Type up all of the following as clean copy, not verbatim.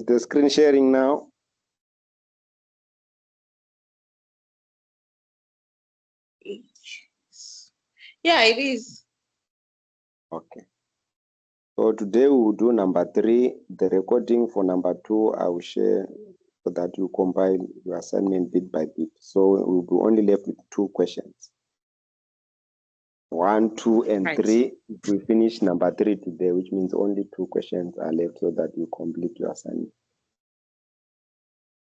the screen sharing now? Yeah, it is. Okay. So today we will do number 3. The recording for number 2 I will share so that you compile your assignment bit by bit. So we'll be only left with 2 questions. 1, 2, and Right. 3. We finish number 3 today, which means only 2 questions are left so that you complete your assignment.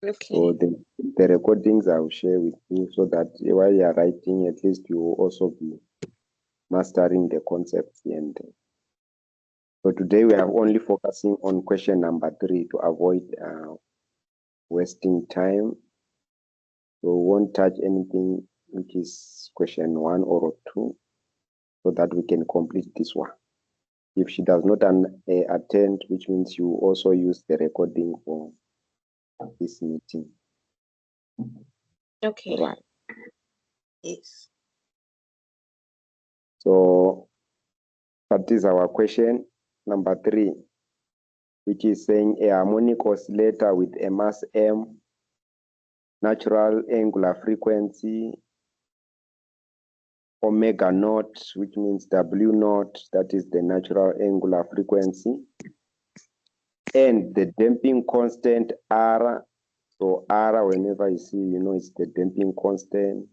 Okay. So the recordings I will share with you so that while you are writing, at least you will also be mastering the concepts. And so today we are only focusing on question number 3 to avoid wasting time. So we won't touch anything which is question 1 or 2 so that we can complete this one. If she does not attend, which means you also use the recording for this meeting. Okay. Right. Yes. So that is our question number 3, which is saying a harmonic oscillator with a mass m, natural angular frequency omega naught, which means W naught, that is the natural angular frequency, and the damping constant R. So R, whenever you see, you know it's the damping constant,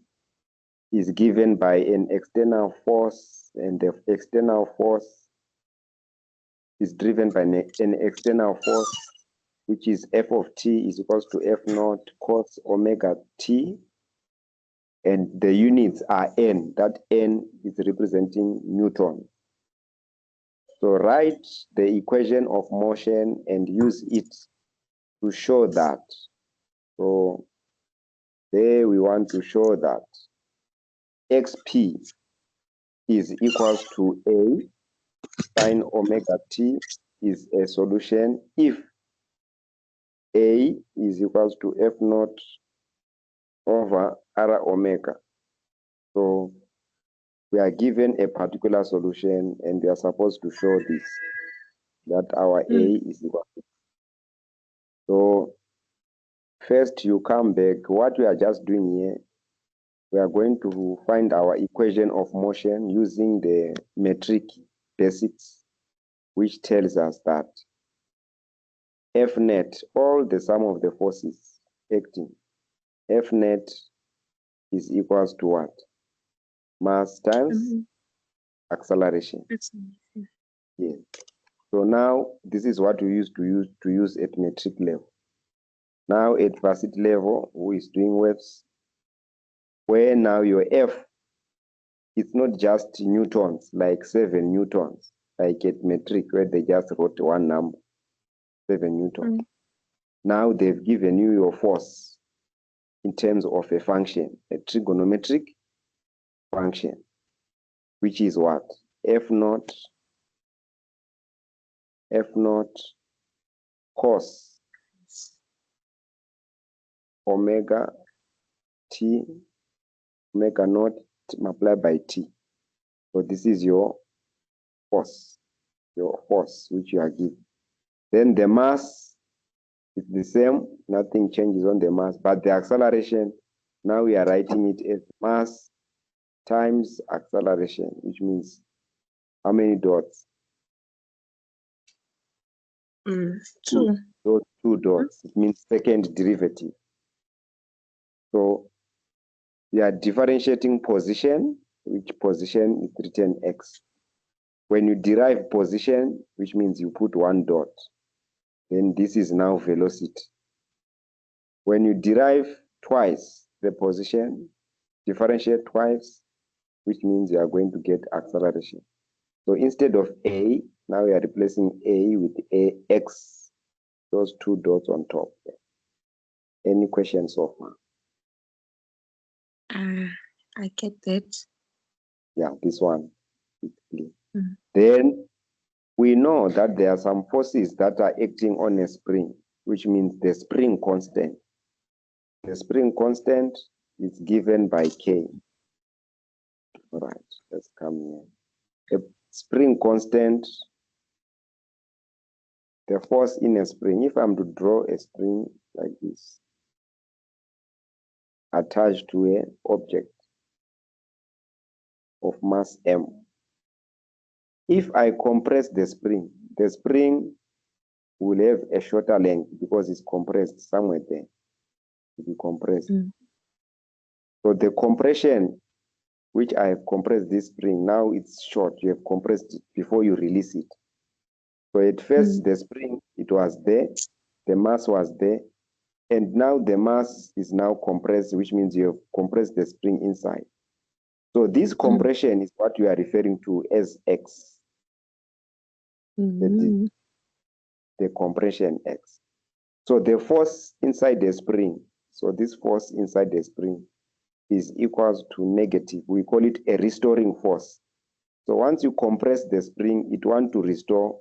is given by an external force, and the external force is driven by an external force, which is F of t is equals to F naught cos omega t, and the units are N. That N is representing Newton. So write the equation of motion and use it to show that. So there we want to show that xp is equals to A sine omega t is a solution if A is equals to F naught over R omega. So we are given a particular solution and we are supposed to show this, that our A is equal to. So first you come back, what we are just doing here, we are going to find our equation of motion using the metric basics, which tells us that F net, all the sum of the forces acting, F net is equals to what? Mass times acceleration. Yes. So now this is what we used to use at metric level. Now at varsity level, who is doing waves, where now your F, it's not just newtons, like 7 newtons, like at metric where they just wrote one number, 7 newtons. Now they've given you your force in terms of a function, a trigonometric function, which is what? F naught cos omega t, omega naught multiplied by t. So this is your force which you are given. Then the mass is the same, nothing changes on the mass, but the acceleration, now we are writing it as mass times acceleration, which means how many dots? 2. Those 2 dots. It means second derivative. So we are differentiating position, which position is written x. When you derive position, which means you put 1 dot, then this is now velocity. When you derive twice the position, differentiate twice, which means you are going to get acceleration. So instead of A, now we are replacing A with AX, those 2 dots on top. Any questions so far? I get that. Yeah, this one. Then we know that there are some forces that are acting on a spring, which means the spring constant. The spring constant is given by K. All right, let's come here. The spring constant the force in a spring. If I'm to draw a spring like this, attached to an object of mass m, if I compress the spring will have a shorter length because it's compressed somewhere there. To be compressed. So the compression, which I have compressed this spring, now it's short. You have compressed it before you release it. So at first, the spring, it was there, the mass was there, and now the mass is now compressed, which means you have compressed the spring inside. So this compression is what you are referring to as X. That is the compression X. So the force inside the spring, so this force inside the spring is equals to negative. We call it a restoring force. So once you compress the spring, it wants to restore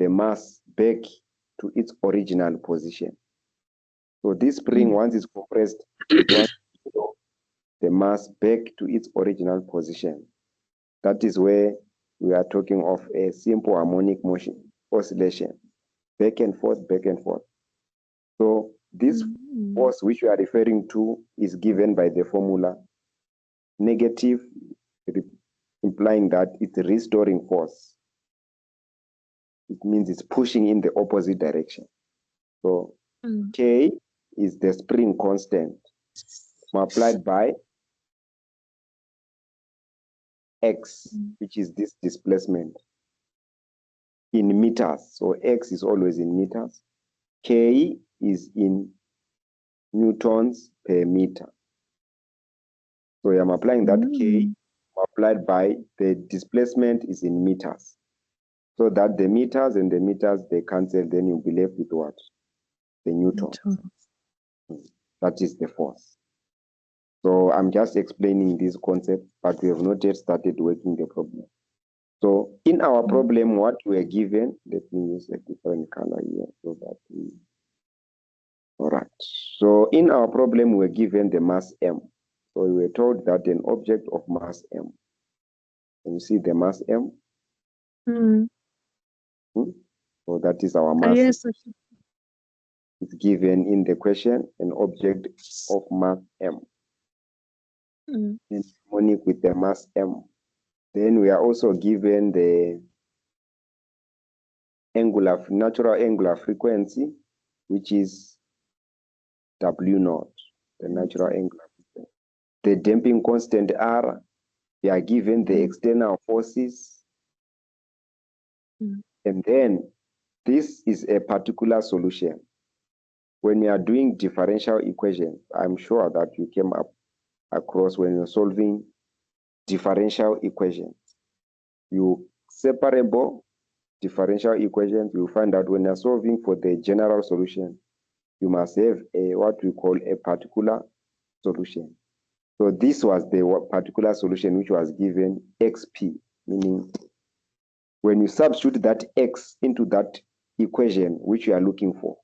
the mass back to its original position. So this spring, once it's compressed, it wants to restore the mass back to its original position. That is where we are talking of a simple harmonic motion, oscillation, back and forth, back and forth. So this force which we are referring to is given by the formula negative, implying that it's a restoring force. It means it's pushing in the opposite direction. So K is the spring constant multiplied by X, which is this displacement in meters. So X is always in meters. K is in newtons per meter. So I'm applying that K multiplied by the displacement is in meters. So that the meters and the meters, they cancel, then you'll be left with what? The newtons. That is the force. So I'm just explaining this concept, but we have not yet started working the problem. So in our problem, what we are given, let me use a different color here so that we, all right. So in our problem, we're given the mass M. So we were told that an object of mass M. Can you see the mass M? So that is our mass. Yes. It's given in the question, an object of mass M. In harmonic with the mass M. Then we are also given the natural angular frequency, which is W0, the natural angular frequency. The damping constant R, we are given the external forces. And then this is a particular solution. When we are doing differential equations, I'm sure that you came up across when you're solving differential equations. You separable differential equations, you find that when you're solving for the general solution, you must have a what we call a particular solution. So this was the particular solution which was given XP, meaning when you substitute that X into that equation which you are looking for,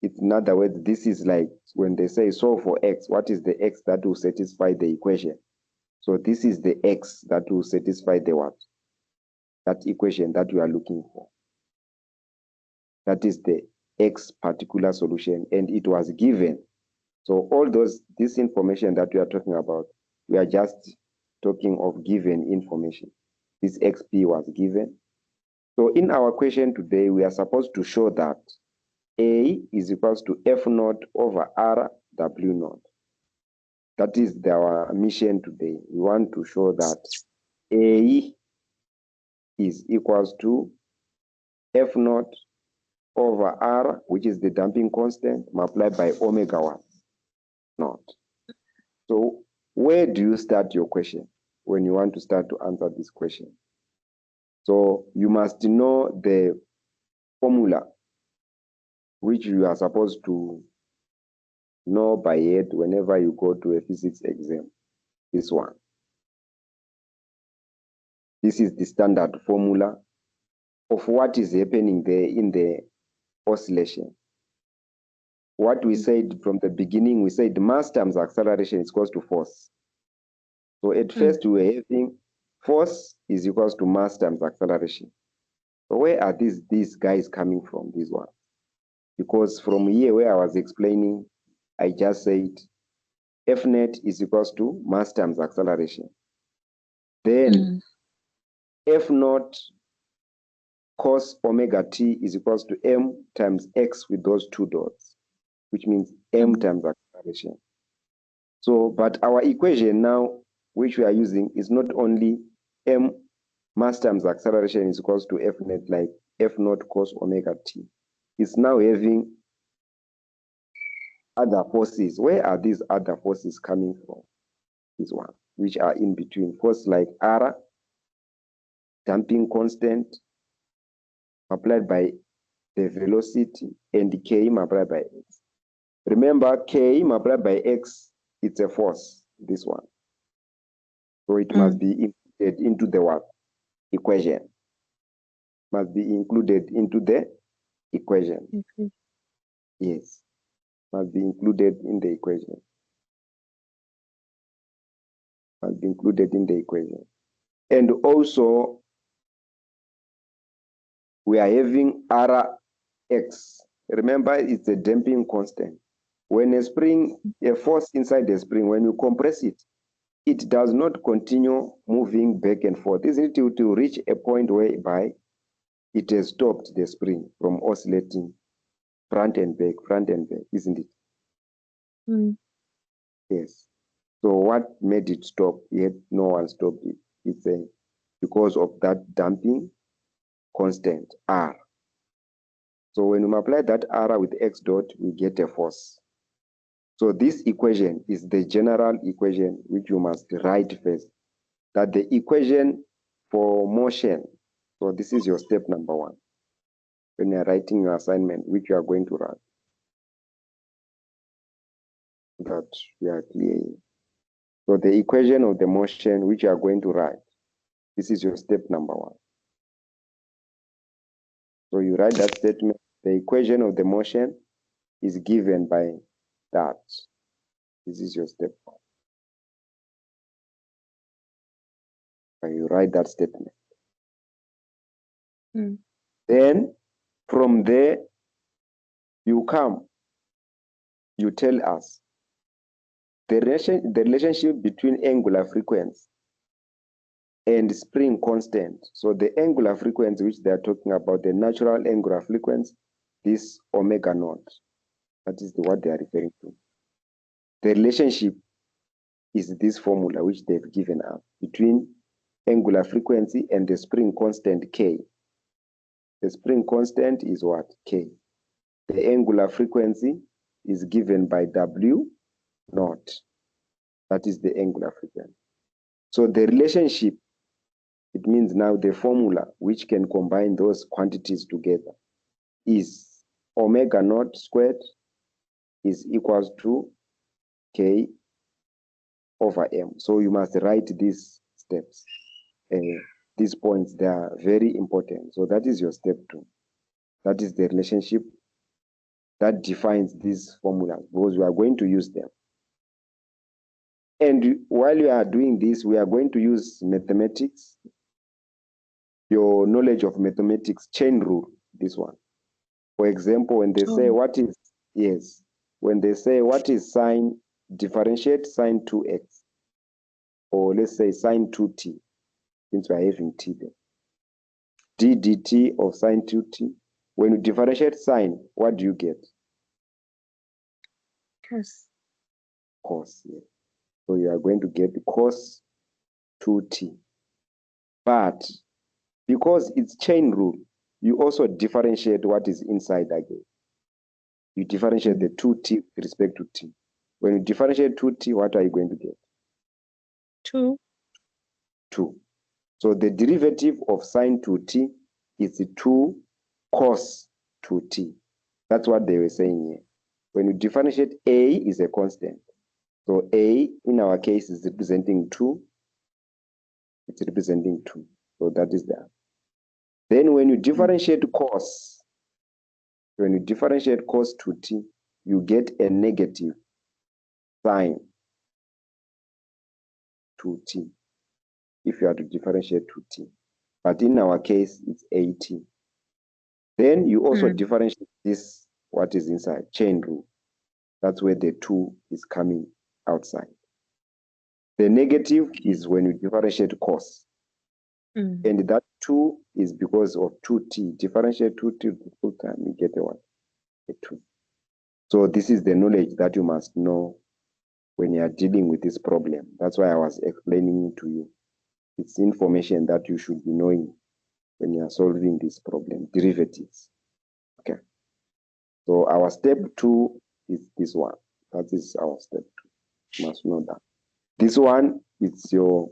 it's in other words, this is like when they say solve for X, what is the X that will satisfy the equation? So this is the X that will satisfy the what? That equation that you are looking for. That is the X particular solution, and it was given. So all this information that we are talking about, we are just talking of given information. This XP was given. So in our question today, we are supposed to show that A is equals to F0 over R W0. That is our mission today. We want to show that A is equals to F0 over R, which is the damping constant, multiplied by omega 1 naught. So where do you start your question when you want to start to answer this question? So you must know the formula which you are supposed to know by head whenever you go to a physics exam. This one. This is the standard formula of what is happening there in the oscillation. What we said from the beginning, we said mass times acceleration is equals to force. So at first we were having force is equals to mass times acceleration. So where are these guys coming from, this one? Because from here where I was explaining, I just said F net is equals to mass times acceleration. Then F naught cos omega t is equals to m times x with those two dots, which means m times acceleration. So, but our equation now, which we are using, is not only m mass times acceleration is equals to F net, like F naught cos omega t. It's now having other forces. Where are these other forces coming from? This one, which are in between. Force like R, damping constant, multiplied by the velocity, and K multiplied by X. Remember, K multiplied by X, it's a force, this one. So it must be included into the what? Equation. Must be included into the equation. Yes, must be included in the equation. Must be included in the equation. And also, we are having Rx. Remember, it's a damping constant. When a force inside the spring, when you compress it, it does not continue moving back and forth. Isn't it to reach a point whereby it has stopped the spring from oscillating front and back, isn't it? Yes. So what made it stop? Yet no one stopped it. It's because of that damping constant, R. So when we multiply that R with X dot, we get a force. So this equation is the general equation which you must write first. That the equation for motion, so this is your step number 1. When you're writing your assignment, which you are going to write. That we are clear. So the equation of the motion which you are going to write, this is your step number 1. So you write that statement. The equation of the motion is given by that. This is your step 1. And you write that statement. Then from there, you come, you tell us the relationship between angular frequency and spring constant. So the angular frequency which they are talking about, the natural angular frequency, this omega naught. That is what they are referring to. The relationship is this formula which they've given us between angular frequency and the spring constant K. The spring constant is what? K. The angular frequency is given by W naught. That is the angular frequency. So the relationship, it means now the formula which can combine those quantities together is omega naught squared is equals to K over M. So you must write these steps. These points, they are very important. So that is your step 2. That is the relationship that defines these formulas, because we are going to use them. And while we are doing this, we are going to use mathematics, your knowledge of mathematics, chain rule, this one. For example, when they say what is, yes, when they say what is sine, differentiate sine 2x, or let's say sine 2t, since we are having t there. d dt of sine 2t. When you differentiate sine, what do you get? Cos. Yeah. So you are going to get cos 2t. But because it's chain rule, you also differentiate what is inside again. You differentiate the 2t with respect to t. When you differentiate 2t, what are you going to get? 2. 2. So the derivative of sine 2t is 2 cos 2t. That's what they were saying here. When you differentiate, a is a constant. So a, in our case, is representing 2. It's representing 2. So that is that. Then when you differentiate cos, when you differentiate cos 2t, you get a negative sine 2t if you are to differentiate 2t. But in our case, it's 80. Then you also differentiate this, what is inside, chain rule. That's where the 2 is coming outside. The negative is when you differentiate cos. And that 2 is because of 2t. Differentiate 2t to the full time, you get a what? A 2. So this is the knowledge that you must know when you are dealing with this problem. That's why I was explaining it to you. It's information that you should be knowing when you are solving this problem, derivatives. Okay. So our step 2 is this one. That is our step 2. You must know that. This one, it's your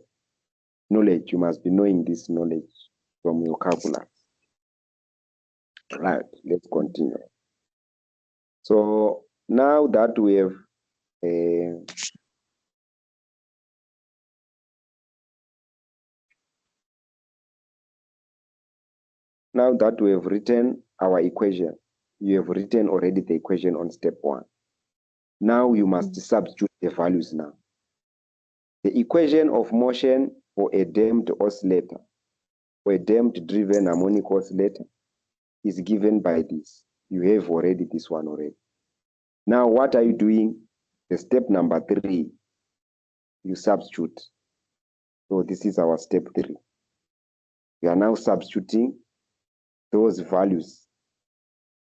knowledge. You must be knowing this knowledge from your calculus. Right, let's continue. So now that we have written our equation, you have written already the equation on step 1. Now you must substitute the values now. The equation of motion for a damped oscillator, or a damped driven harmonic oscillator, is given by this. You have already this one already. Now what are you doing? The step number 3, you substitute. So this is our step 3. We are now substituting those values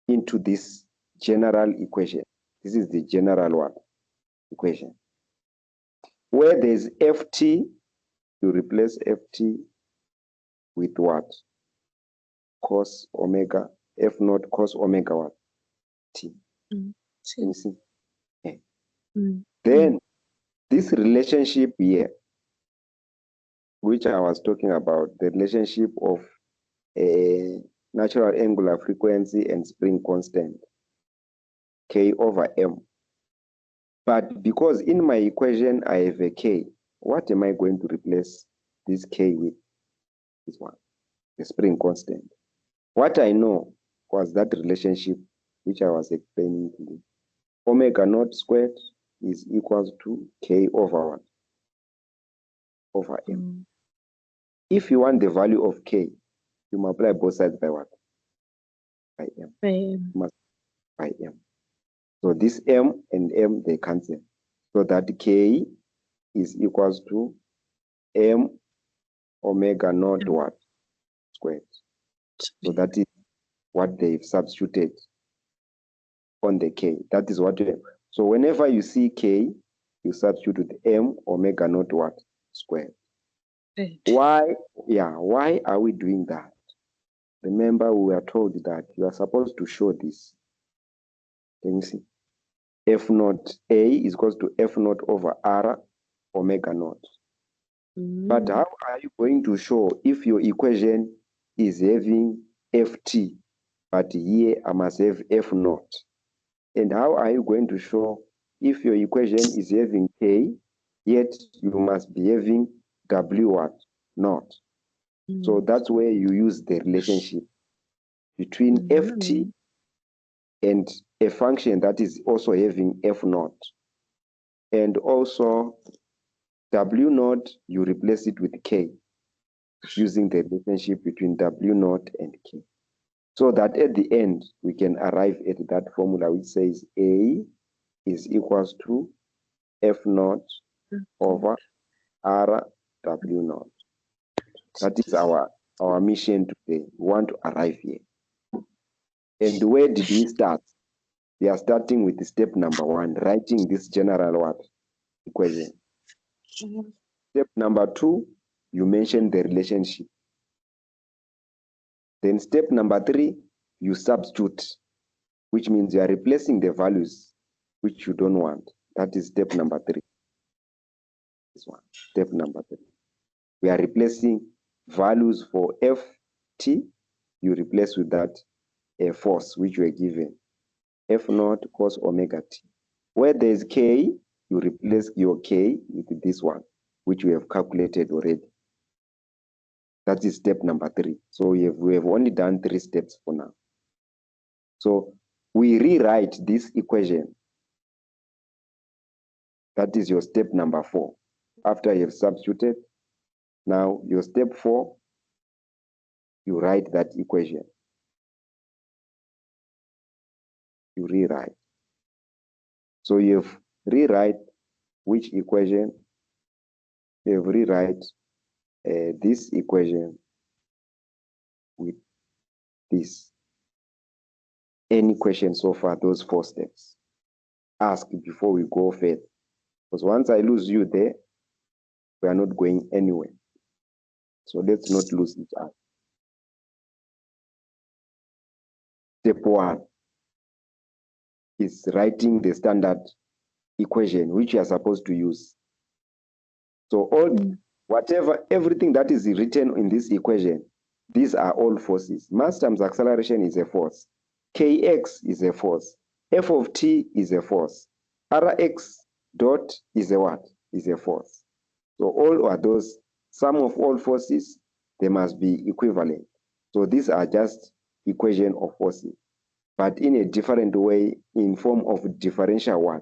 into this general equation. This is the general one equation. Where there's Ft, you replace Ft with what? Cos omega, F naught cos omega what? T. You see? Yeah. Then this relationship here, which I was talking about, the relationship of a natural angular frequency and spring constant, K over M. But because in my equation I have a K, what am I going to replace this K with? This one, the spring constant. What I know was that relationship which I was explaining to you. Omega naught squared is equals to K over what? Over M. If you want the value of K, you multiply both sides by what? By M. By M. So this M and M, they cancel. So that K is equals to M omega naught what? Squared. So that is what they've substituted on the K. That is what you have. So whenever you see K, you substitute with M omega naught what? Squared. Why? Yeah, why are we doing that? Remember, we were told that you are supposed to show this. Can you see? F naught A is equals to F naught over R omega naught. But how are you going to show if your equation is having Ft, but here I must have F naught? And how are you going to show if your equation is having K, yet you must be having W what? Naught. So that's where you use the relationship between Ft and a function that is also having F naught. And also W naught, you replace it with K using the relationship between W naught and K. So that at the end, we can arrive at that formula which says A is equals to F naught over R W naught. That is our mission today. We want to arrive here. And where did we start? We are starting with step number 1, writing this general what? Equation. Step number 2, you mention the relationship. Then step number 3, you substitute, which means you are replacing the values which you don't want. That is step number 3. This one, step number 3. We are replacing values for Ft, you replace with that a force which you are given, F naught cos omega t. Where there is K, you replace your K with this one, which we have calculated already. That is step number 3. So we have only done 3 steps for now. So we rewrite this equation. That is your step number 4. After you have substituted, now your step 4, you write that equation. you rewrite. So you have rewrite which equation? You have rewrite this equation with this. Any question so far, those 4 steps? Ask before we go further. Because once I lose you there, we are not going anywhere. So let's not lose each other. Step 1 is writing the standard equation, which you are supposed to use. So everything that is written in this equation, these are all forces. Mass times acceleration is a force. Kx is a force. F of t is a force. Rx dot is a what? Is a force. So all are those, sum of all forces, they must be equivalent. So these are just equation of forces, but in a different way, in form of differential what?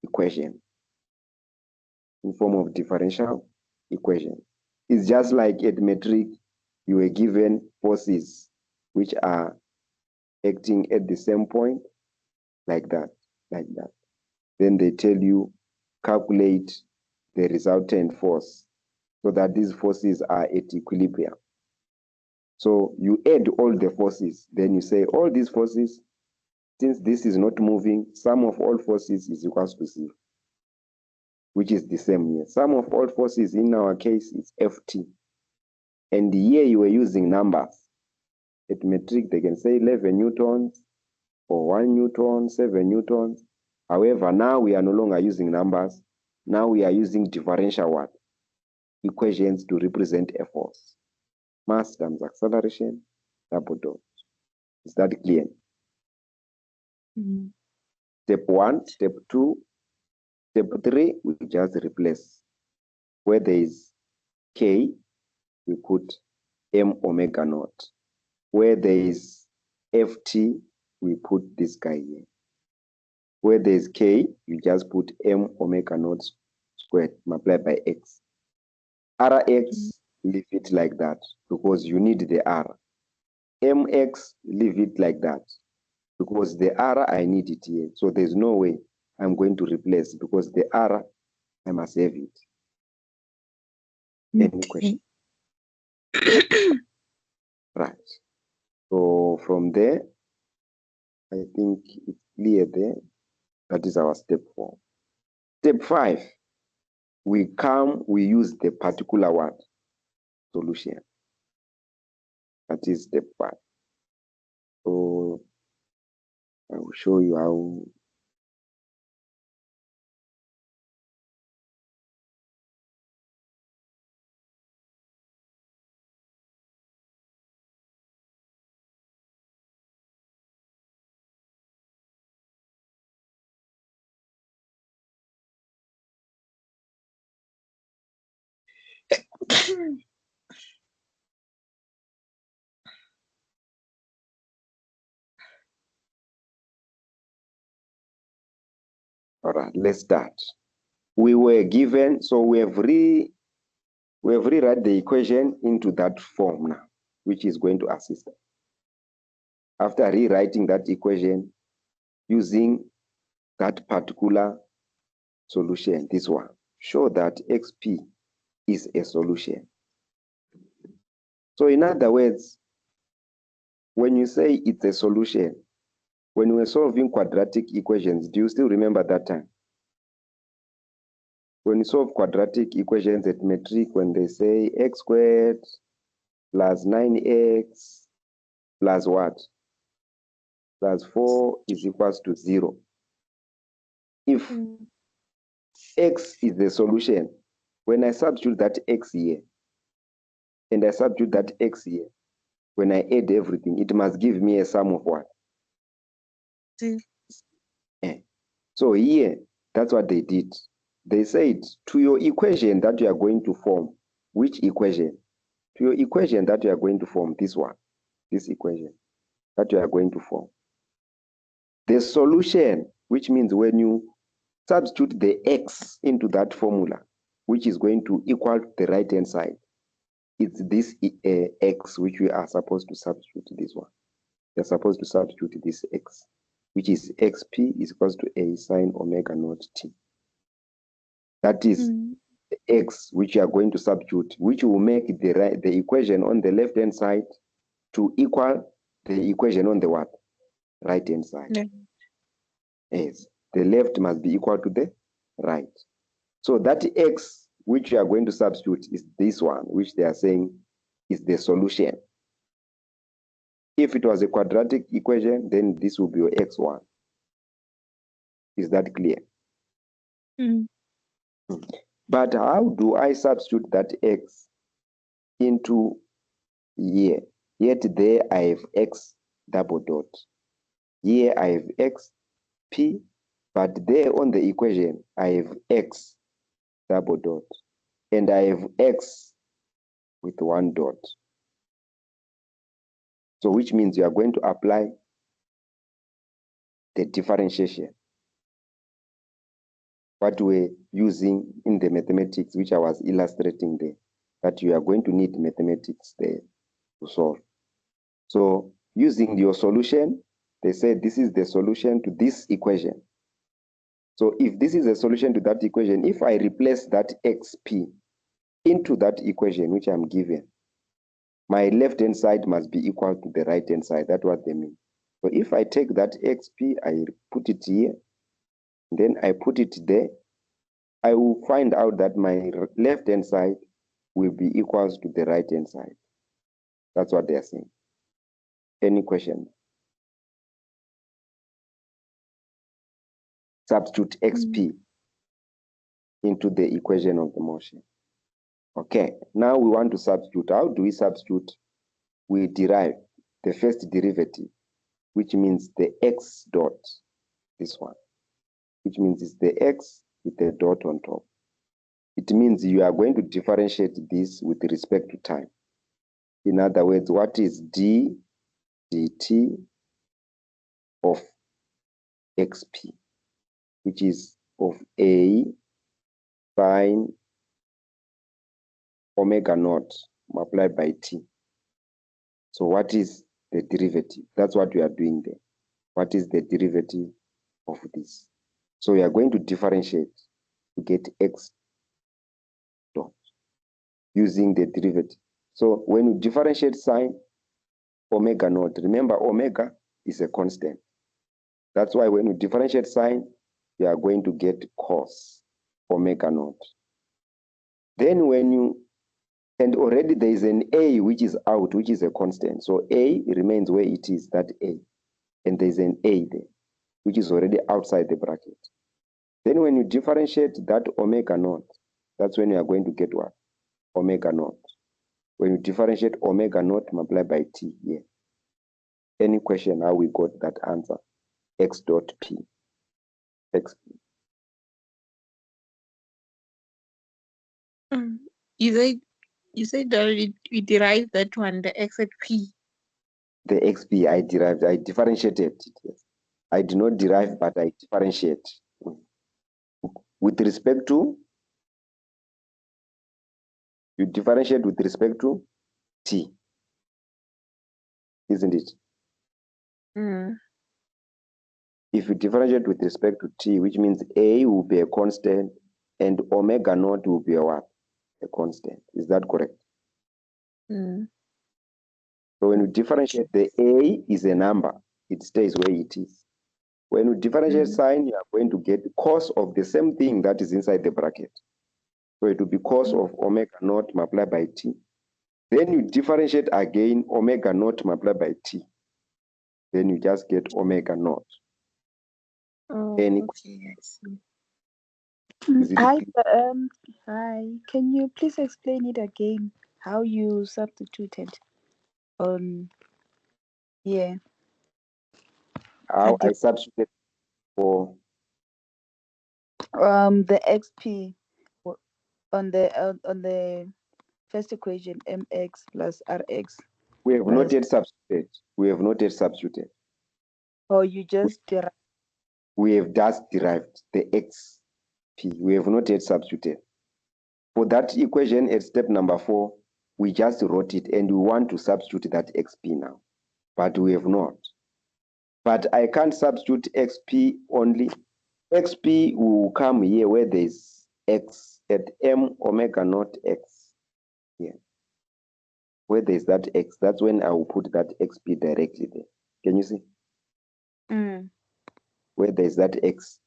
Equation. In form of differential equation. It's just like at metric, you were given forces which are acting at the same point, like that. Then they tell you, calculate the resultant force so that these forces are at equilibrium. So you add all the forces, then you say all these forces, since this is not moving, sum of all forces is equals to 0, which is the same here. Sum of all forces in our case is Ft. And here you were using numbers. At metric, they can say 11 newtons, or 1 newton, 7 newtons. However, now we are no longer using numbers. Now we are using differential what? Equations to represent a force. Mass times acceleration, double dot. Is that clear? Step 1, step 2, step 3, we just replace. Where there is K, we put M omega naught. Where there is Ft, we put this guy here. Where there is K, you just put M omega naught squared multiplied by X. Rx, leave it like that because you need the R. Mx, leave it like that because the R, I need it here. So there's no way I'm going to replace because the R, I must have it. Any question? Right. So from there, I think it's clear there. That is our step 4. Step 5, we use the particular word solution. That is step 5. So I will show you how. All right, let's start. We were given, so we have rewrite the equation into that form now, which is going to assist us. After rewriting that equation using that particular solution, this one, show that XP is a solution. So in other words, when you say it's a solution, when we're solving quadratic equations, do you still remember that time? When you solve quadratic equations at metric, when they say x squared plus 9x plus what? Plus 4 is equals to 0. If x is the solution, when I substitute that x here, and I substitute that x here, when I add everything, it must give me a sum of what? So here, that's what they did. They said, to your equation that you are going to form, which equation? To your equation that you are going to form, this one, this equation that you are going to form. The solution, which means when you substitute the x into that formula, which is going to equal the right-hand side, it's this x which we are supposed to substitute this one. You're supposed to substitute this x. which is xp is equals to a sine omega naught t. That is the x which you are going to substitute, which will make the equation on the left-hand side to equal the equation on the what? Right-hand side. Yeah. Yes, the left must be equal to the right. So that x which you are going to substitute is this one, which they are saying is the solution. If it was a quadratic equation, then this will be your x1. Is that clear? But how do I substitute that x into here? Yet there I have x double dot. Here I have x p, but there on the equation I have x double dot. And I have x with one dot. So which means you are going to apply the differentiation. What we're using in the mathematics, which I was illustrating there, that you are going to need mathematics there to solve. So using your solution, they say this is the solution to this equation. So if this is a solution to that equation, if I replace that xp into that equation which I'm given, my left-hand side must be equal to the right-hand side. That's what they mean. So if I take that xp, I put it here, then I put it there, I will find out that my left-hand side will be equals to the right-hand side. That's what they're saying. Any questions? Substitute xp into the equation of the motion. Okay, now we want to substitute. How do we substitute? We derive the first derivative, which means the x dot, this one, which means it's the x with the dot on top. It means you are going to differentiate this with respect to time. In other words, what is d dt of xp, which is of a sine omega naught multiplied by t. So what is the derivative? That's what we are doing there. What is the derivative of this? So we are going to differentiate to get x dot using the derivative. So when you differentiate sine omega naught, remember omega is a constant. That's why when you differentiate sine, you are going to get cos omega naught. Then when you, and already there is an a which is out, which is a constant. So a remains where it is, that a. And there's an a there, which is already outside the bracket. Then when you differentiate that omega naught, that's when you are going to get what? Omega naught. When you differentiate omega naught multiplied by t here. Any question how we got that answer? X dot p. X. You said that we derived that one, the x at p. The xp I derived, I differentiated it. Yes. I did not derive, but I differentiate. With respect to, you differentiate with respect to t, isn't it? If you differentiate with respect to t, which means a will be a constant and omega naught will be a what? A constant. Is that correct? So when you differentiate, the a is a number. It stays where it is. When you differentiate sine, you are going to get cos of the same thing that is inside the bracket. So it will be cos of omega naught multiplied by t. Then you differentiate again omega naught multiplied by t. Then you just get omega naught. Any Okay, I see. Hi, hi. Can you please explain it again? How you substituted on here? how I substitute for The XP on the first equation, mx plus rx. we have not yet substituted. We have not yet substituted. Or you just derived. We have just derived the xp. We have not yet substituted. For that equation at step number 4, we just wrote it and we want to substitute that xp now, but we have not. but I can't substitute xp only. Xp will come here where there's x at m omega naught x. Here. Where there's that x, that's when I will put that xp directly there. Can you see? Where there's that x.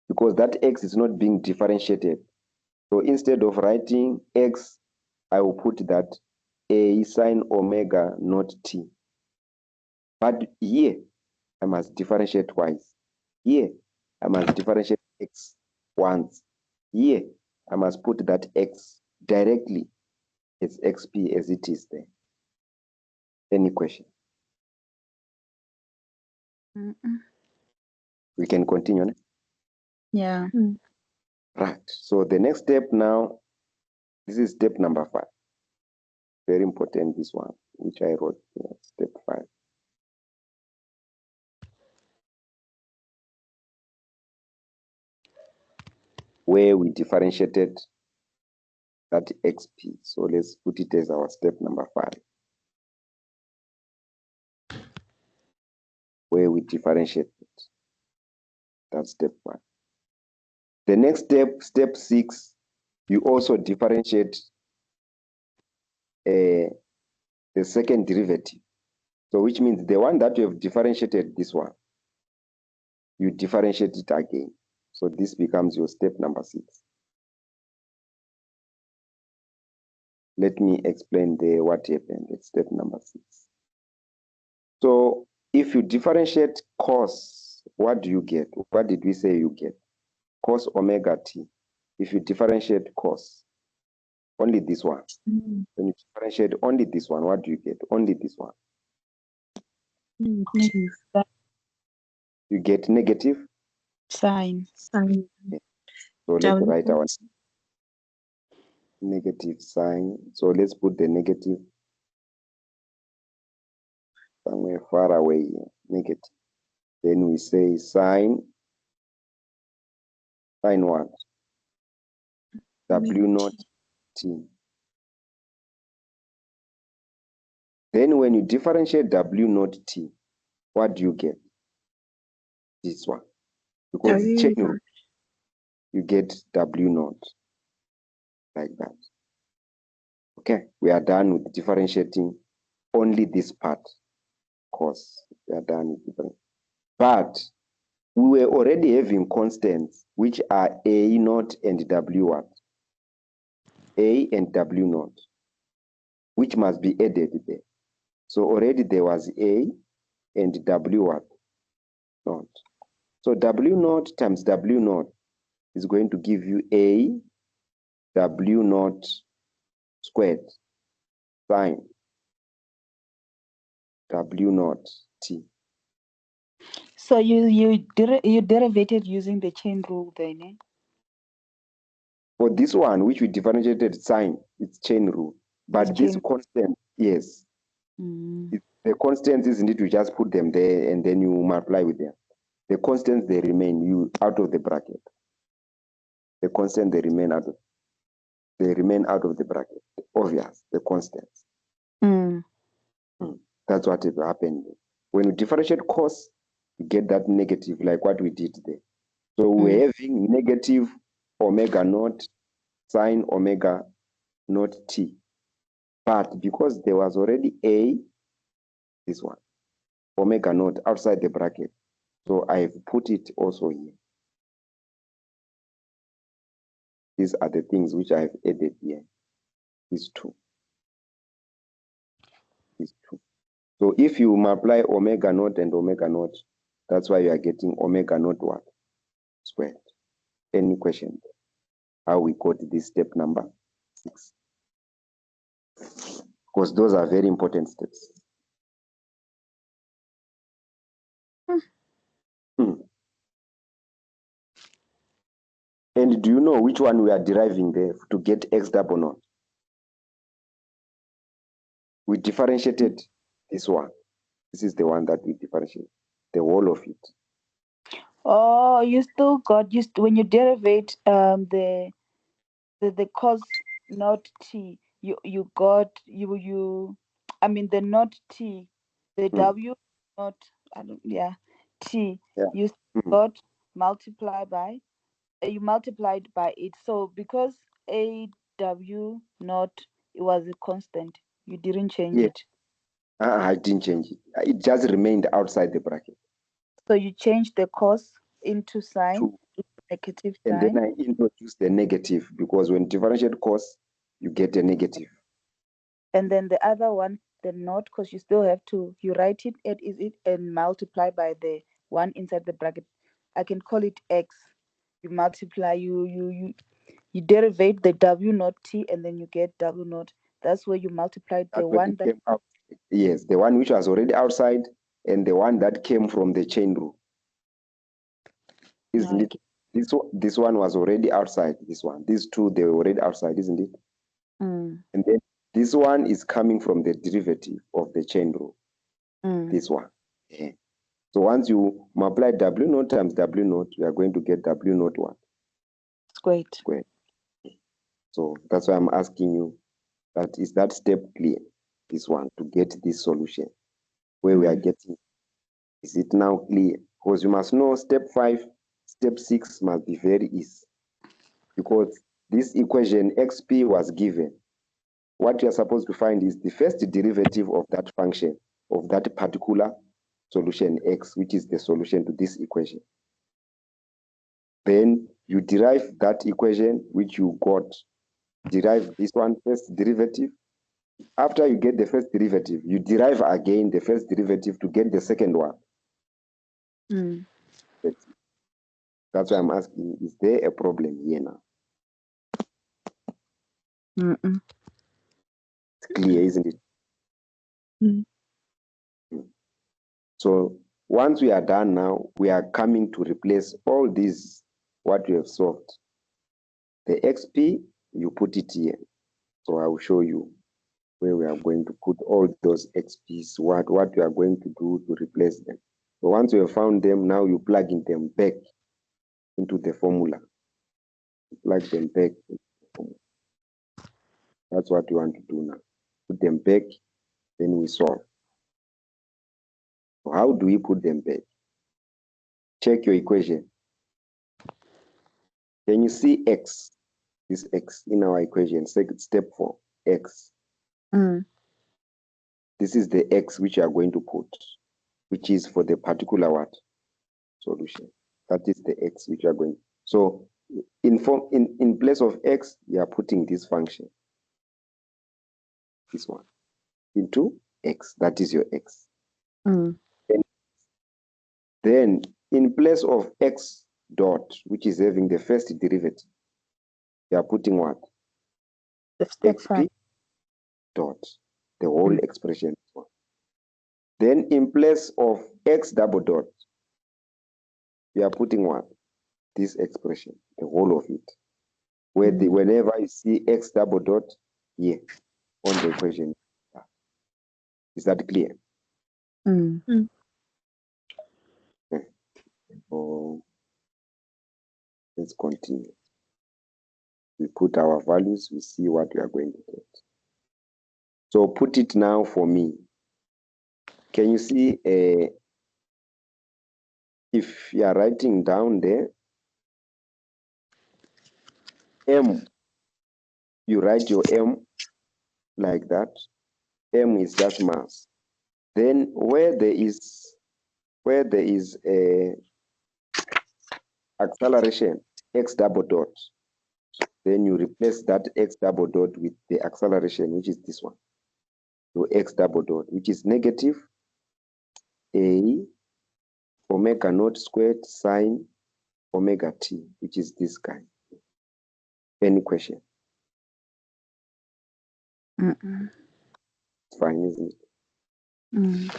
Because that x is not being differentiated. So instead of writing x, I will put that a sine omega naught t. But here, I must differentiate twice. Here, I must differentiate x once. Here, I must put that x directly as xp as it is there. Any question? We can continue. Ne? Yeah. Right. So the next step now, this is step number 5. Very important, this one, which I wrote here, step 5. Where we differentiated that xp. So let's put it as our step number 5. Where we differentiate it. That's step 1. The next step, step 6, you also differentiate the second derivative. So which means the one that you have differentiated, this one, you differentiate it again. So this becomes your step number 6. Let me explain what happened at step number 6. So if you differentiate cos, what do you get? What did we say you get? Cos omega t. If you differentiate cos, only this one. When you differentiate only this one, what do you get? Only this one. You get negative Sine. Sine. So let's write our negative sign. So let's put the negative somewhere far away here. Negative. Then we say sine what? W naught t. Then when you differentiate W naught t, what do you get? This one. Because it's chain rule, you get W naught like that. Okay, we are done with differentiating only this part. Of course, we are done with different. But we were already having constants which are A naught and W what? A and W naught, which must be added there. So already there was A and W what? Naught. So W naught times W naught is going to give you A W naught squared sine W naught T. So you derivated using the chain rule then, eh? For this one, which we differentiated sine, it's chain rule. But It's this chain. constant, yes. The constants isn't it, you just put them there and then you multiply with them. The constants, they remain you out of the bracket. The constant, they remain out of the bracket. Obvious, the constants. That's what is happening. When you differentiate cos, you get that negative, like what we did there. So we're having negative omega naught sine omega naught t. But because there was already a, this one, omega naught outside the bracket, so I've put it also here. These are the things which I've added here. These two. These two. So if you multiply omega naught and omega naught, that's why you are getting omega naught what? Squared. Any question? How we got this step number 6? Because those are very important steps. And do you know which one we are deriving there to get x double naught? We differentiated this one. This is the one that we differentiate, the whole of it. Oh, you still got when you derivate the cos not t, you got I mean the not t, the W not I don't, yeah, T. Yeah. You Mhm. got multiply by, you multiplied by it. So because AW not, it was a constant, you didn't change Yeah, it. I didn't change it. It just remained outside the bracket. So you changed the cos into sign, Two. negative And then sign. I introduced the negative because when differentiate cos, you get a negative. And then the other one, the not, because you still have to, you write it, add is it, and multiply by the one inside the bracket. I can call it X. You multiply, you derivate the W naught T, and then you get W naught. That's where you multiplied the That's when one it that, came out. Yes, the one which was already outside and the one that came from the chain rule. now Isn't I it? get. This one was already outside. This one. These two, they were already outside, isn't it? Mm, And then this one is coming from the derivative of the chain rule. mm, This one. Yeah. So once you multiply W naught times W naught, you are going to get W naught one squared. squared. So that's why I'm asking you that is that step clear? This one to get this solution where we are getting. Is it now clear? Because you must know step 5, step 6 must be very easy because this equation XP was given. What you are supposed to find is the first derivative of that function, of that particular solution X, which is the solution to this equation. Then you derive that equation, which you got, derive this one first derivative. After you get the first derivative, you derive again the first derivative to get the second one. Mm. That's why I'm asking, is there a problem here now? Mm-mm. It's clear, isn't it? Mm. So once we are done now, we are coming to replace all these, what we have solved. The XP, you put it here. So I will show you where we are going to put all those XPs, what we are going to do to replace them. So once you have found them, now you plug in them back into the formula. You plug them back into the formula. That's what you want to do now. Put them back, then we solve. So how do we put them back? Check your equation. Can you see X? This X in our equation, step 4, X. Mm. This is the X which you are going to put, which is for the particular what? Solution. That is the X which you are going. So in place of X, you are putting this function, this one, into X. That is your X. Mm. And then in place of X dot, which is having the first derivative, you are putting what? The step 5. XP dot, the whole expression. Then in place of X double dot, we are putting what? This expression, the whole of it. Where whenever you see X double dot here on the equation. Is that clear? Mm. Okay. So let's continue. We put our values, we see what we are going to get. So put it now for me. Can you see if you are writing down there, M, you write your M like that. M is just mass. Then where there is a acceleration, X double dot, then you replace that X double dot with the acceleration, which is this one. So X double dot, which is negative A omega naught squared sine omega t, which is this guy. Any question? Mm-mm. Fine, isn't it? Mm.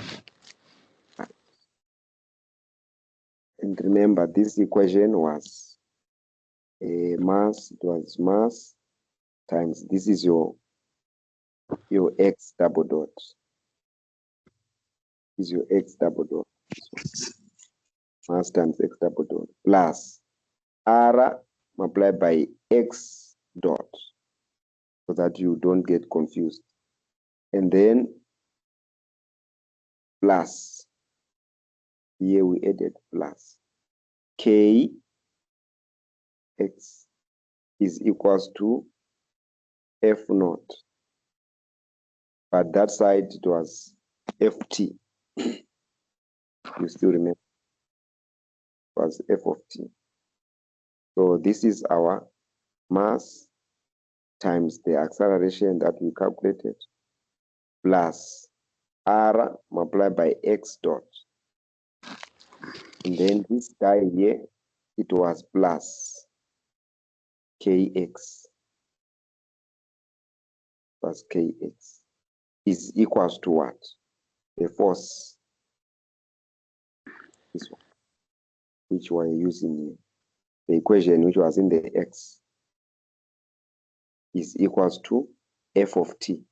And remember, this equation was a mass, it was mass times, this is your X double dot. This is your X double dot, this one. Mass times X double dot, plus R multiplied by X dot, so that you don't get confused. And then plus Here we added plus. K x is equals to F naught. But that side it was Ft. You still remember? It was F of t. So this is our mass times the acceleration that we calculated plus r multiplied by x dot. And then this guy here, it was plus kx plus kx is equals to what? The force, this one, which we're using here. The equation which was in the x is equals to f of t.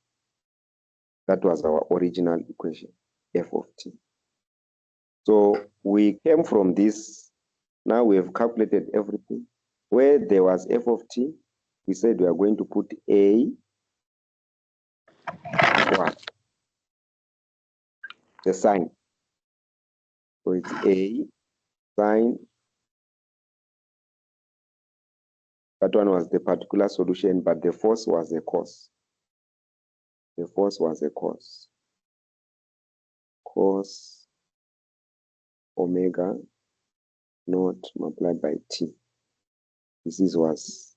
That was our original equation, f of t. So we came from this. Now we have calculated everything. Where there was f of t, we said we are going to put a what? The sign. So it's a sign. That one was the particular solution, but the force was a cos. The force was a cos. Cos omega naught multiplied by t. This was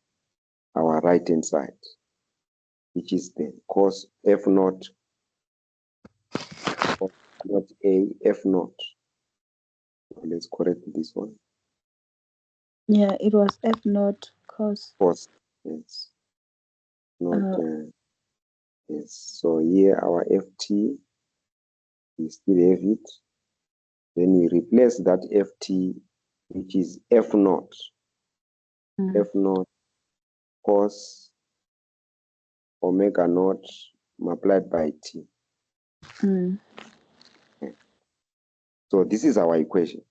our right hand side, which is the cos f naught, not a, f naught. So let's correct this one. Yeah, it was F naught cos. Cos, yes. Not, yes. So here our ft, we still have it. Then we replace that ft, which is f naught. F naught cos omega naught multiplied by t. So this is our equation.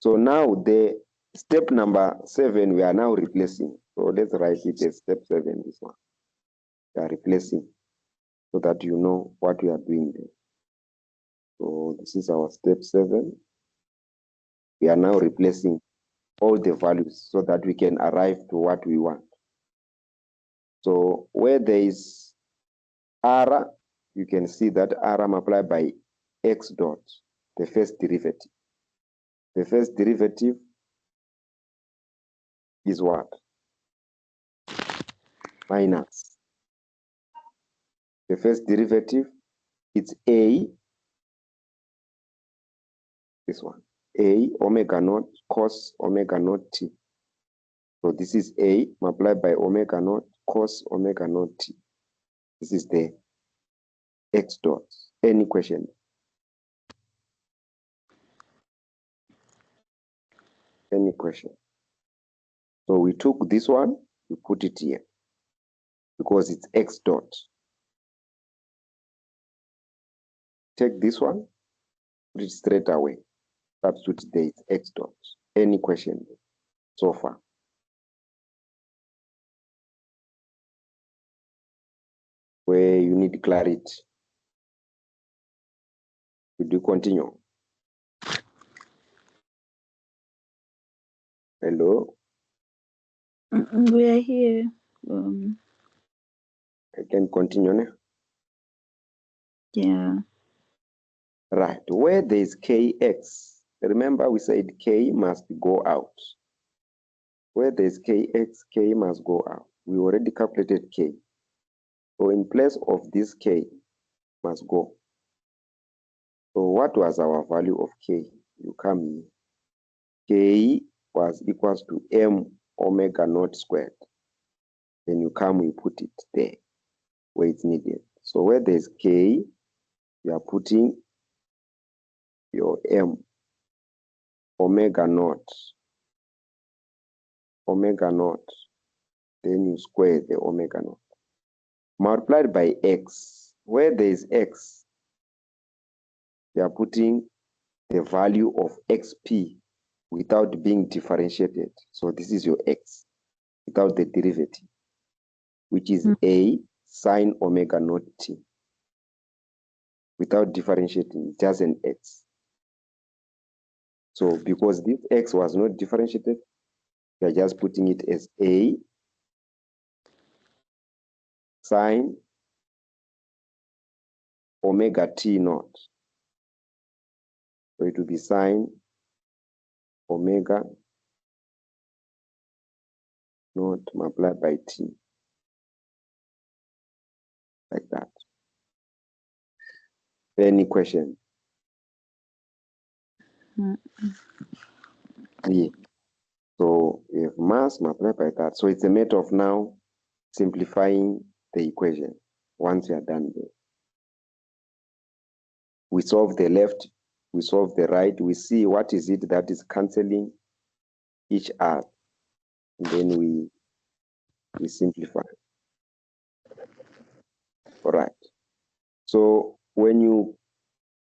So now the step number 7, we are now replacing. So let's write it as step 7, this one. We are replacing so that you know what we are doing there. So this is our step 7. We are now replacing all the values so that we can arrive to what we want. So where there is r, you can see that r multiplied by x dot, the first derivative. The first derivative is what? Minus. The first derivative, it's a, this one, a omega naught cos omega naught t. So this is a multiplied by omega naught cos omega naught t. This is the x dot. Any question? Any question? So we took this one, we put it here because it's x dot. Take this one, put it straight away. Substitute there, it's x dot. Any question so far? Where you need clarity? Should you continue? Hello? We are here. I can continue now. Yeah. Right, where there is kx, remember we said k must go out. Where there is kx, k must go out. We already calculated k. So in place of this k must go. So what was our value of k? You come here. K was equals to m omega naught squared. Then you come, we put it there where it's needed. So where there's k, you are putting your m omega naught, then you square the omega naught multiplied by x. Where there is x, you are putting the value of xp without being differentiated. So this is your x without the derivative, which is a sine omega naught t. Without differentiating, just an x. So because this x was not differentiated, we are just putting it as a sine omega t naught. So it will be sine omega naught multiplied by t, like that. Any question? Yeah. So we have mass multiplied by that. So it's a matter of now simplifying the equation. Once you are done there, we solve the left, we solve the right, we see what is it that is canceling each other, and then we simplify. All right. So when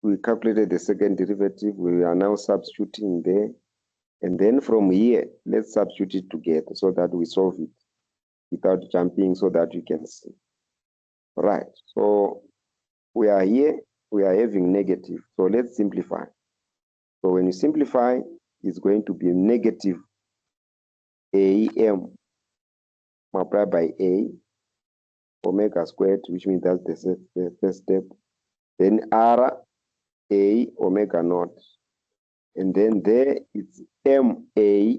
we calculated the second derivative, we are now substituting there, and then from here, let's substitute it together so that we solve it without jumping, so that we can see. All right. So we are here, we are having negative. So let's simplify. So when you simplify, it's going to be negative AM multiplied by A omega squared, which means that's the first step. Then R A omega naught. And then there it's MA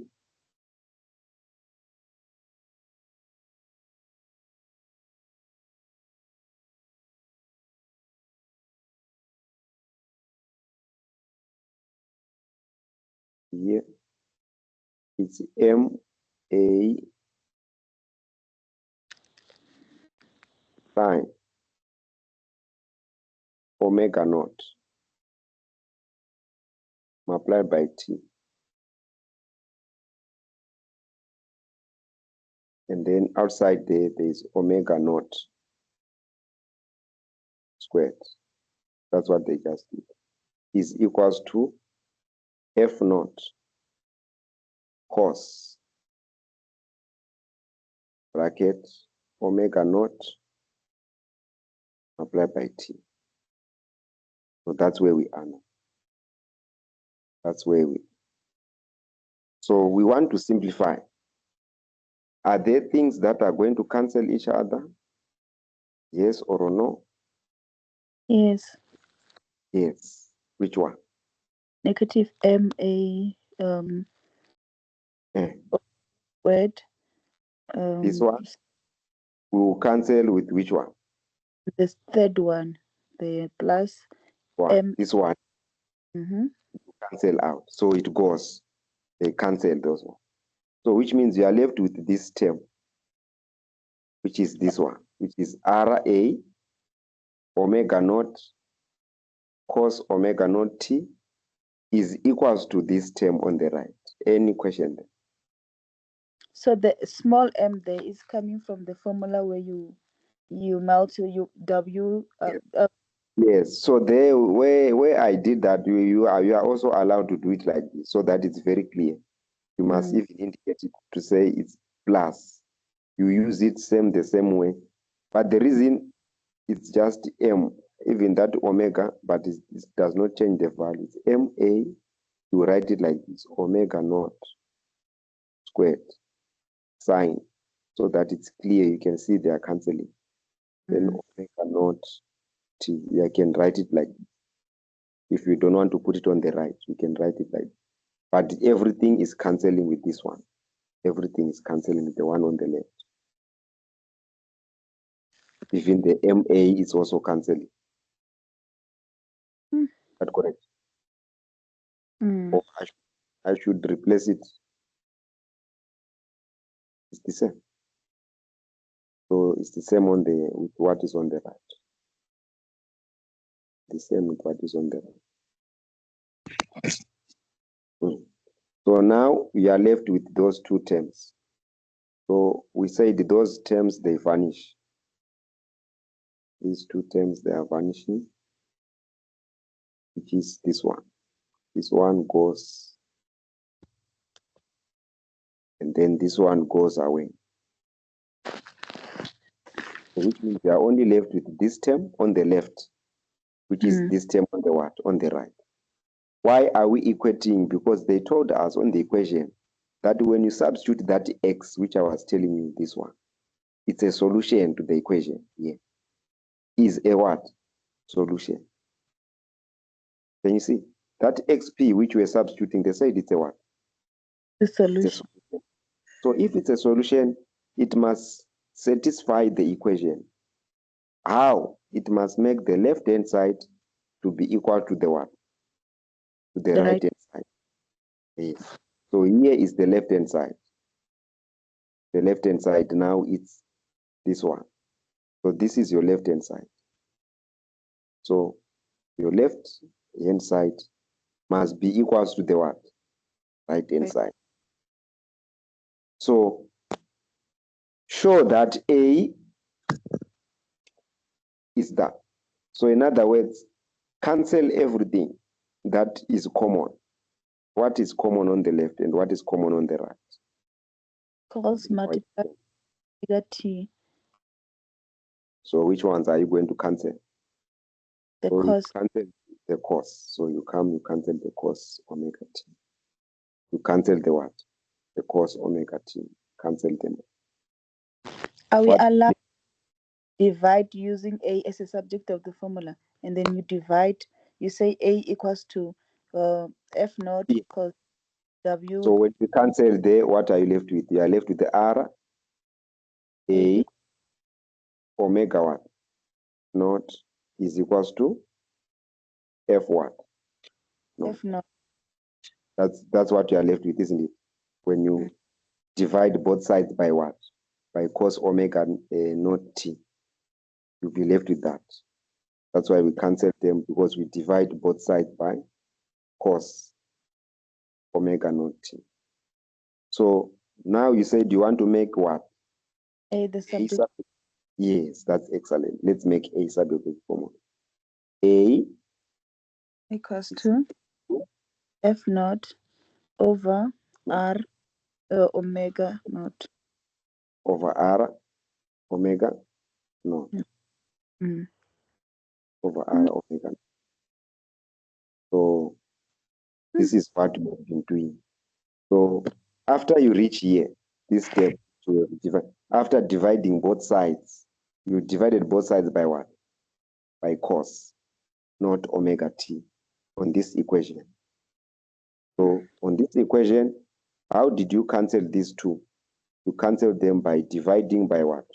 here. It's MA sine omega naught multiplied by T. And then outside there is omega naught squared. That's what they just did. Is equals to F naught cos bracket omega naught multiplied by T. So that's where we are now. That's where we. So we want to simplify. Are there things that are going to cancel each other? Yes or no? Yes. Yes. Which one? Negative MA Eh, squared. This one? We will cancel with which one? The third one, the plus One. This one cancel out. So it goes. They cancel those ones. So which means you are left with this term, which is this one, which is RA omega naught cos omega naught T is equals to this term on the right. Any question there? So the small m there is coming from the formula where you W. Yes. So there, where I did that, you are also allowed to do it like this, so that it's very clear. You must even indicate it to say it's plus. You use it the same way. But the reason it's just M, even that omega, but it does not change the value. It's MA, you write it like this, omega naught squared sine, so that it's clear. You can see they are canceling. Then omega naught T, I can write it like this. If you don't want to put it on the right, you can write it like this. But everything is canceling with this one. Everything is canceling with the one on the left. Even the MA is also canceling. Is that correct? Or I should replace it. It's the same. So it's the same with what is on the right. The same with what is on the right. So now we are left with those two terms. So we said those terms, they vanish. These two terms, they are vanishing, which is this one. This one goes, and then this one goes away. So which means we are only left with this term on the left, which is this term on the what? On the right. Why are we equating? Because they told us on the equation that when you substitute that x, which I was telling you, this one, it's a solution to the equation here. Is a what? Solution. Can you see? That xp which we're substituting, they said it's a what? The It's a solution. solution. So if it's a solution, it must satisfy the equation. How? It must make the left-hand side to be equal to the what? To the The right-hand side. Yes. So here is the left-hand side. The left-hand side now it's this one. So this is your left-hand side. So your left-hand side must be equals to the what? Right-hand Right. side. So show that A is that. So in other words, cancel everything that is common. What is common on the left and what is common on the right? Cos multiply omega t. So which ones are you going to cancel? The So you cos. cancel the cos. So you cancel the cos omega t. You cancel the what? The cos omega t. Cancel them. Are we What? allowed to divide using a as a subject of the formula? And then you divide, you say a equals to f naught Yeah. cos w So when you cancel there, what are you left with? You are left with the r a omega what? Naught is equals to f what? No. f naught. That's what you are left with, isn't it? When you divide both sides by what? By cos omega naught t. You'll be left with that. That's why we cancel them, because we divide both sides by cos omega naught t. So now you said you want to make what? A the A subject sub. Yes, that's excellent. Let's make a subject of the formula. A equals to f naught over r omega naught. over r omega naught Mm. over r omega naught. So this is what we've been doing. So after you reach here, this step, to divide, after dividing both sides, you divided both sides by what? By cos, not omega t, on this equation. So on this equation, how did you cancel these two? You cancel them by dividing by what?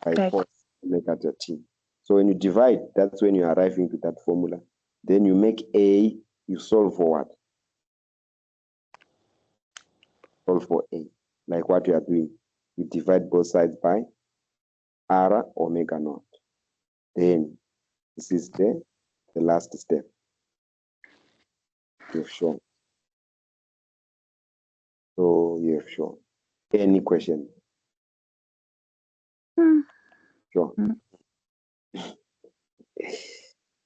By By cos omega t. So when you divide, that's when you are arriving to that formula. Then you make a, you solve for what? Solve for a, like what you are doing. You divide both sides by r omega naught. Then this is the last step you've shown. So you have shown. Any question? Sure.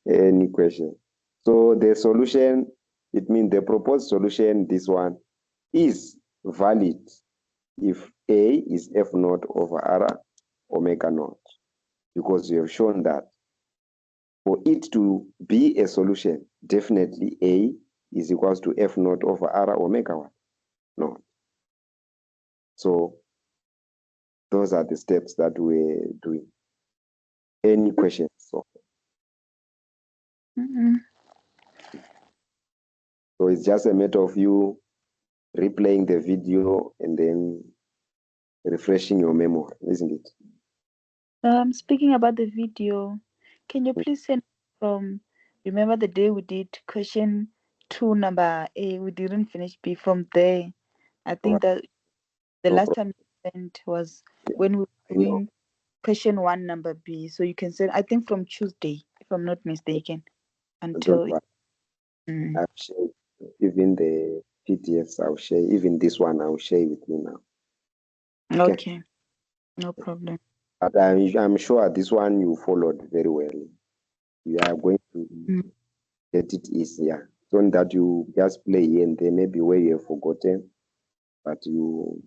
Any question? So the solution, it means the proposed solution, this one, is valid if A is F naught over R omega naught, because you have shown that for it to be a solution, definitely A is equals to F naught over R omega naught. So those are the steps that we're doing. Any questions? So it's just a matter of you replaying the video and then refreshing your memory, isn't it? Speaking about the video, can you please send from, remember the day we did question 2 number A, we didn't finish B from there. I think that the No last problem. time you sent was when we were I know. doing question 1 number B. So you can send, I think from Tuesday, if I'm not mistaken, Don't until worry. I've shared even the PDFs. I'll share even this one. I'll share with you now. okay, no problem. But I'm sure this one you followed very well. You are going to get it easier. So that you just play here and there, maybe where you have forgotten, but you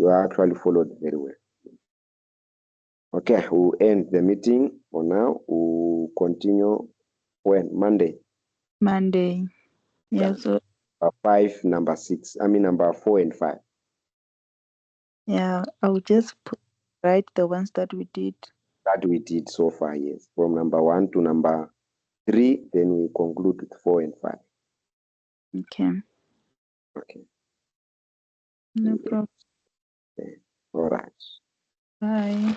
actually followed very well. Okay, we'll end the meeting for now. We'll continue when? Monday. Monday. Yeah, Done. so number 4 and 5. yeah, I'll just write the ones that we did. That we did so far, yes. From number 1 to number 3, then we conclude with 4 and 5. Okay. Okay. No problem. Okay. All right. Bye.